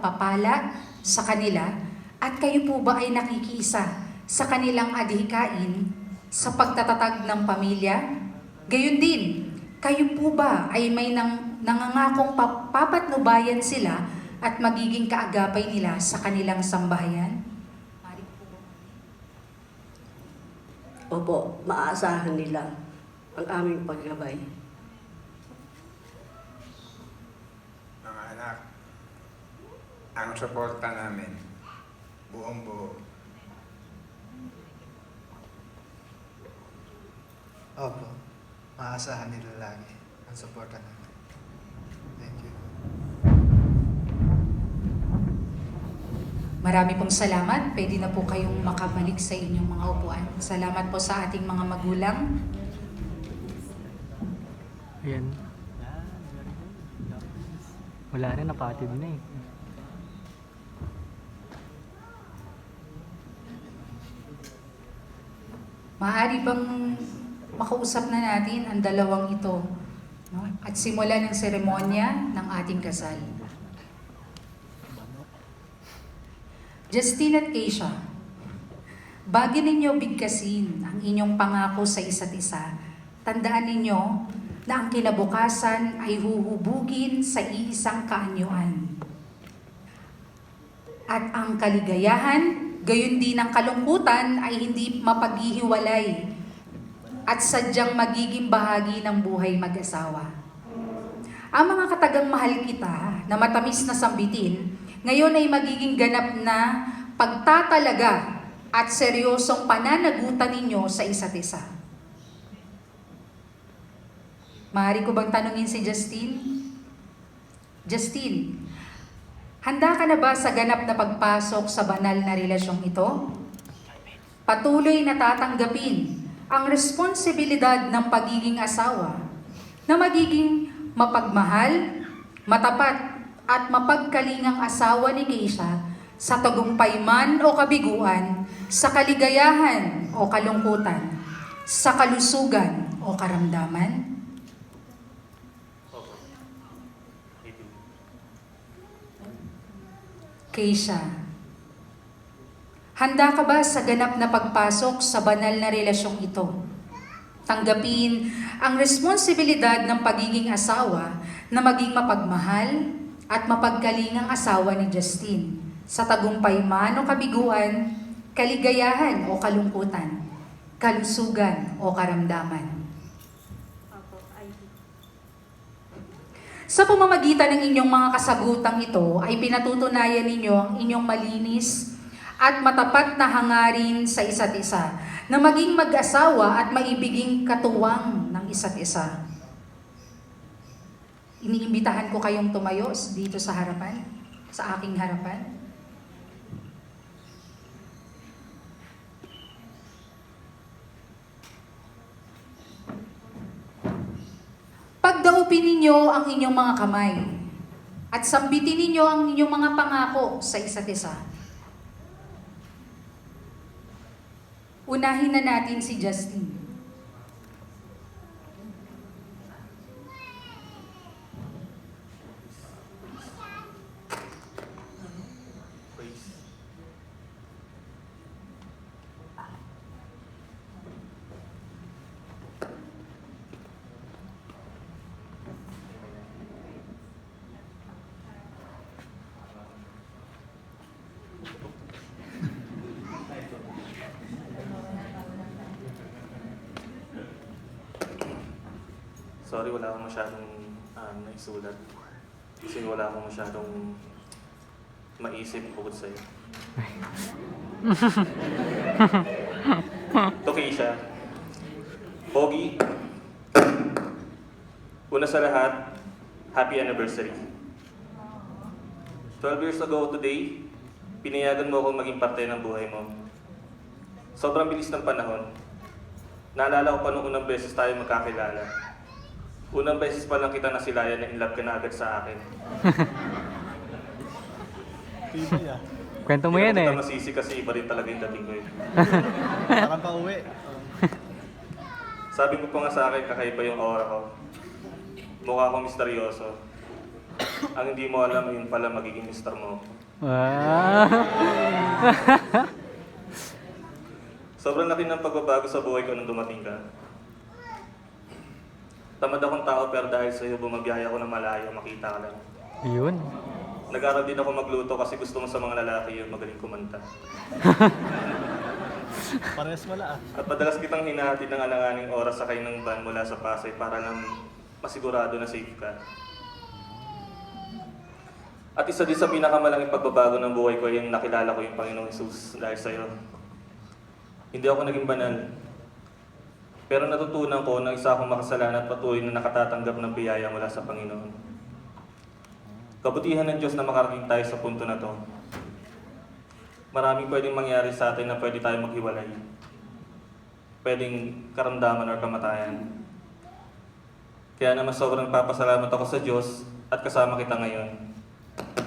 papala sa kanila at kayo po ba ay nakikiisa sa kanilang adhikain sa pagtatatag ng pamilya? Gayon din, kayo po ba ay may nangangakong papatnubayan sila at magiging kaagapay nila sa kanilang sambahayan? Opo, maaasahan nila ang aming paggabay. Mga anak, ang suporta namin, buong buo. Opo, maaasahan nila lagi ang suporta natin. Thank you. Marami pong salamat. Pwede na po kayong makabalik sa inyong mga upuan. Salamat po sa ating mga magulang. Ayan. Wala na, napatid na eh. Maaari bang makausap na natin ang dalawang ito, no? At simulan ng seremonya ng ating kasal. Justine at Keisha, bago ninyo bigkasin ang inyong pangako sa isa't isa, tandaan ninyo na ang kinabukasan ay huhubugin sa iisang kaanyuan. At ang kaligayahan, gayon din ang kalungkutan ay hindi mapaghihiwalay at sadyang magiging bahagi ng buhay mag-asawa. Ang mga katagang mahal kita na matamis na sambitin, ngayon ay magiging ganap na pagtatalaga at seryosong pananagutan ninyo sa isa't isa. Maaari ko bang tanungin si Justine? Justine, handa ka na ba sa ganap na pagpasok sa banal na relasyong ito? Patuloy na tatanggapin ang responsibilidad ng pagiging asawa na magiging mapagmahal, matapat at mapagkalingang asawa ni Keisha sa tagumpay man o kabiguan, sa kaligayahan o kalungkutan, sa kalusugan o karamdaman. Keisha, handa ka ba sa ganap na pagpasok sa banal na relasyong ito? Tanggapin ang responsibilidad ng pagiging asawa na maging mapagmahal at mapagkalingang asawa ni Justine sa tagumpay man o kabiguan, kaligayahan o kalungkutan, kalusugan o karamdaman. Sa pamamagitan ng inyong mga kasagutang ito ay pinatutunayan ninyo ang inyong malinis at matapat na hangarin sa isa't isa na maging mag-asawa at maibiging katuwang ng isa't isa. Iniimbitahan ko kayong tumayo dito sa harapan, sa aking harapan. Pagdaupin ninyo ang inyong mga kamay at sambitin ninyo ang inyong mga pangako sa isa't isa. Unahin na natin si Justine. Sorry, wala akong masyadong naisulat. Kasi wala akong masyadong maisip bukod sa'yo. To Keisha. Pogi. Una sa lahat, happy anniversary. 12 years ago today, pinayagan mo akong maging parte ng buhay mo. Sobrang bilis ng panahon. Naalala ko pa nung unang beses tayo magkakilala. Unang beses pa lang kita nasilayan na in love ka na agad sa akin. Kwento mo yan eh. Hindi na kita masisi kasi iba rin talaga yung dating ko eh. Parang pauwi. Sabi mo pa nga sa akin, kakaiba yung aura ko. Mukha akong misteryoso. Ang hindi mo alam, yun pala magiging mister mo. Ah. Sobrang laki ng pagbabago sa buhay ko nung dumating ka. Tamad akong tao pero dahil sa'yo bumabiyaya ako ng malayo, makita ka lang. Yun. Nag-aral din ako magluto kasi gusto mo sa mga lalaki yun, magaling kumanta. Parehas wala ah. At madalas kitang hinahatid ng alanganing oras sakay ng van mula sa Pasay para lang masigurado na safe ka. At isa din sa pinakamalaking pagbabago ng buhay ko yung nakilala ko yung Panginoong Jesus dahil sa'yo. Hindi ako naging banal. Pero natutunan ko na isa akong makasalanan at patuloy na nakatatanggap ng biyaya mula sa Panginoon. Kabutihan ng Diyos na makarating tayo sa punto na to. Maraming pwedeng mangyari sa atin na pwede tayo maghiwalay. Pwedeng karamdaman or kamatayan. Kaya naman sobrang papasalamat ako sa Diyos at kasama kita ngayon.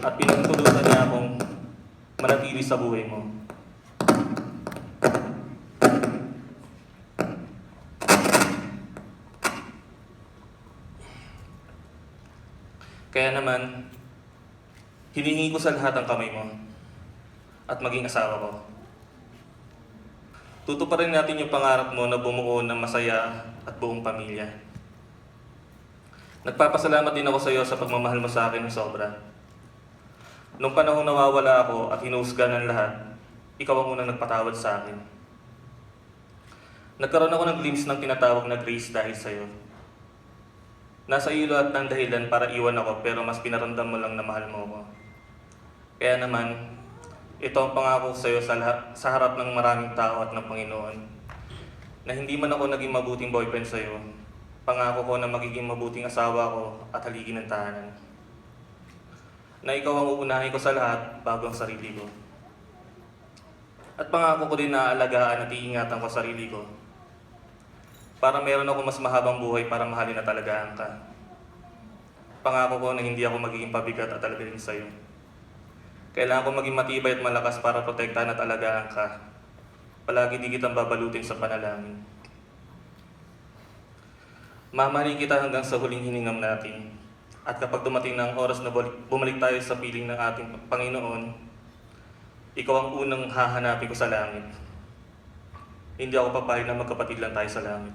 At pinagtulutan niya akong manatili sa buhay mo. Kaya naman, hinihingi ko sa lahat ang kamay mo at maging asawa ko. Tutuparin natin yung pangarap mo na bumuo ng masaya at buong pamilya. Nagpapasalamat din ako sa iyo sa pagmamahal mo sa akin ng sobra. Nung panahon nawawala ako at hinuhusga ng lahat, ikaw ang unang nagpatawad sa akin. Nagkaroon ako ng glimpse ng tinatawag na grace dahil sa iyo. Nasa iyo lahat ng dahilan para iwan ako pero mas pinaramdam mo lang na mahal mo ako. Kaya naman, ito ang pangako sa iyo sa harap ng maraming tao at ng Panginoon. Na hindi man ako naging mabuting boyfriend sa iyo, pangako ko na magiging mabuting asawa ko at haligi ng tahanan. Na ikaw ang uunahin ko sa lahat bago ang sarili ko. At pangako ko din na aalagaan at iingatan ko sarili ko. Para meron ako mas mahabang buhay para mahalin at alagaan ka. Pangako ko na hindi ako magiging pabigat at alagayin sa iyo. Kailangan ko maging matibay at malakas para protektahan at alagaan ka. Palagi di kitang babalutin sa panalangin. Mamahalin kita hanggang sa huling hiningam natin. At kapag dumating ng oras na bumalik tayo sa piling ng ating Panginoon, ikaw ang unang hahanapin ko sa langit. Hindi ako papayag na magkapatid lang tayo sa langit.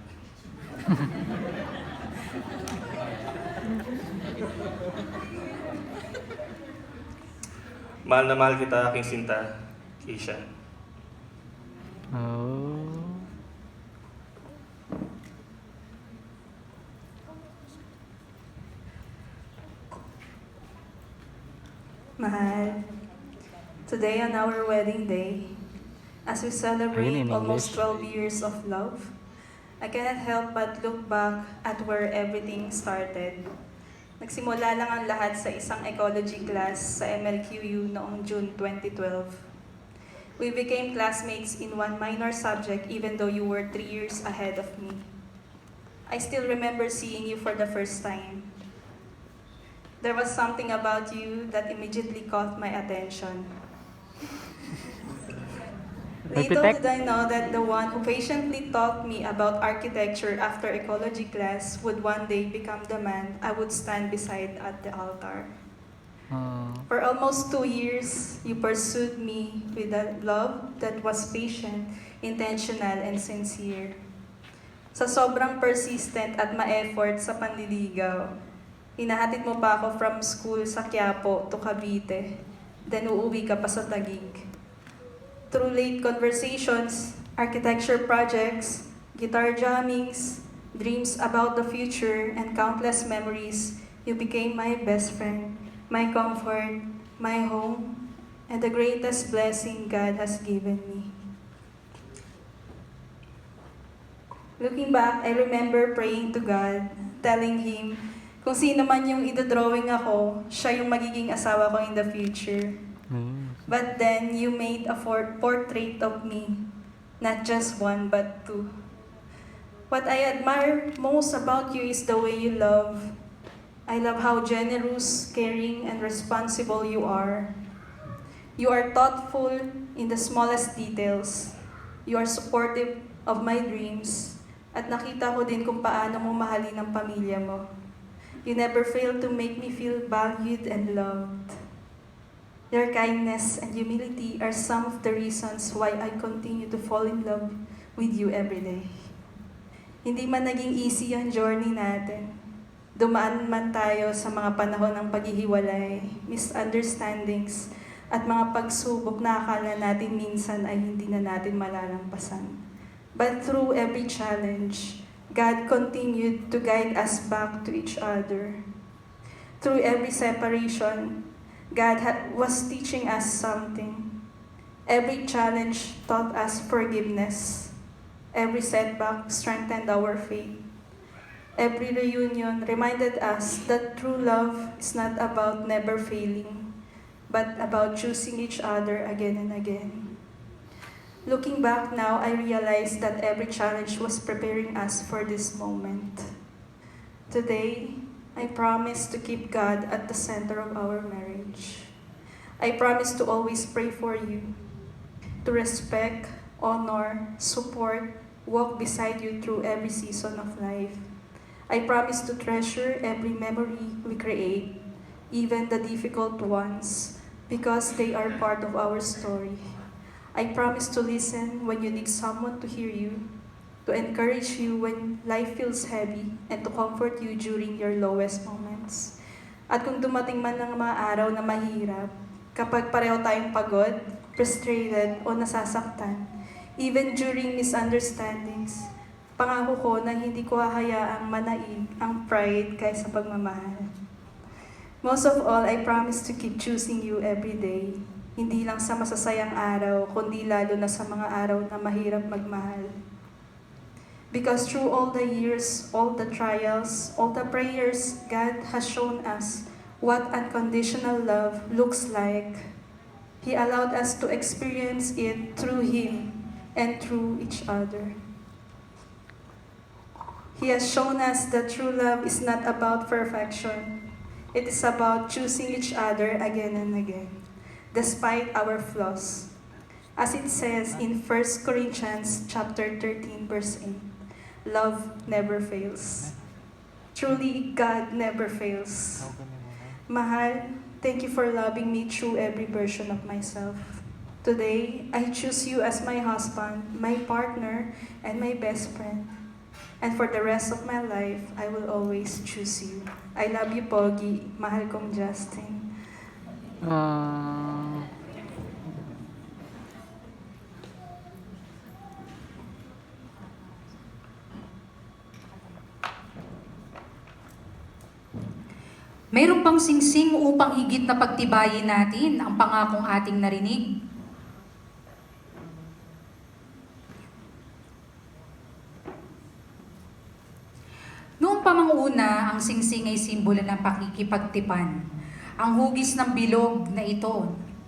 Mahal na mahal kita, aking sinta, Keisha. Oh. Mahal, today on our wedding day, as we celebrate Ayun, in almost English. 12 years of love, I cannot help but look back at where everything started. Nagsimula lang ang lahat sa isang ecology class sa MLQU noong June 2012. We became classmates in one minor subject even though you were 3 years ahead of me. I still remember seeing you for the first time. There was something about you that immediately caught my attention. Little Architect? did I know that the one who patiently taught me about architecture after ecology class would one day become the man I would stand beside at the altar. For almost 2 years, you pursued me with a love that was patient, intentional, and sincere. Sa sobrang persistent at ma-effort sa panliligaw, hinahatid mo pa ako from school sa Quiapo to Cavite, then uuwi ka pa sa Taguig. Through late conversations, architecture projects, guitar jammings, dreams about the future, and countless memories, you became my best friend, my comfort, my home, and the greatest blessing God has given me. Looking back, I remember praying to God, telling Him, kung sino man yung idodrawing ako, siya yung magiging asawa ko in the future. But then, you made a portrait of me, not just one, but two. What I admire most about you is the way you love. I love how generous, caring, and responsible you are. You are thoughtful in the smallest details. You are supportive of my dreams. At nakita ko din kung paano mo mahalin ang pamilya mo. You never fail to make me feel valued and loved. Your kindness and humility are some of the reasons why I continue to fall in love with you every day. Hindi man naging easy ang journey natin. Dumaan man tayo sa mga panahon ng paghihiwalay, misunderstandings, at mga pagsubok na akala natin minsan ay hindi na natin malalampasan. But through every challenge, God continued to guide us back to each other. Through every separation, God was teaching us something. Every challenge taught us forgiveness. Every setback strengthened our faith. Every reunion reminded us that true love is not about never failing, but about choosing each other again and again. Looking back now, I realize that every challenge was preparing us for this moment. Today, I promise to keep God at the center of our marriage. I promise to always pray for you, to respect, honor, support, walk beside you through every season of life. I promise to treasure every memory we create, even the difficult ones, because they are part of our story. I promise to listen when you need someone to hear you, to encourage you when life feels heavy, and to comfort you during your lowest moments. At kung dumating man ng mga araw na mahirap, kapag pareho tayong pagod, frustrated, o nasasaktan, even during misunderstandings, pangako ko na hindi ko hahayaang manaig ang pride kaysa pagmamahal. Most of all, I promise to keep choosing you every day. Hindi lang sa masasayang araw, kundi lalo na sa mga araw na mahirap magmahal. Because through all the years, all the trials, all the prayers, God has shown us what unconditional love looks like. He allowed us to experience it through Him and through each other. He has shown us that true love is not about perfection. It is about choosing each other again and again, despite our flaws. As it says in 1 Corinthians chapter 13, verse 8, love never fails. Truly, God never fails. Mahal, thank you for loving me through every version of myself. Today, I choose you as my husband, my partner, and my best friend. And for the rest of my life, I will always choose you. I love you, Pogi. Mahal kong Justin. Mayroon pang singsing upang higit na pagtibayin natin ang pangakong ating narinig. Noong pamanguna, ang singsing ay simbolo ng pakikipagtipan. Ang hugis ng bilog na ito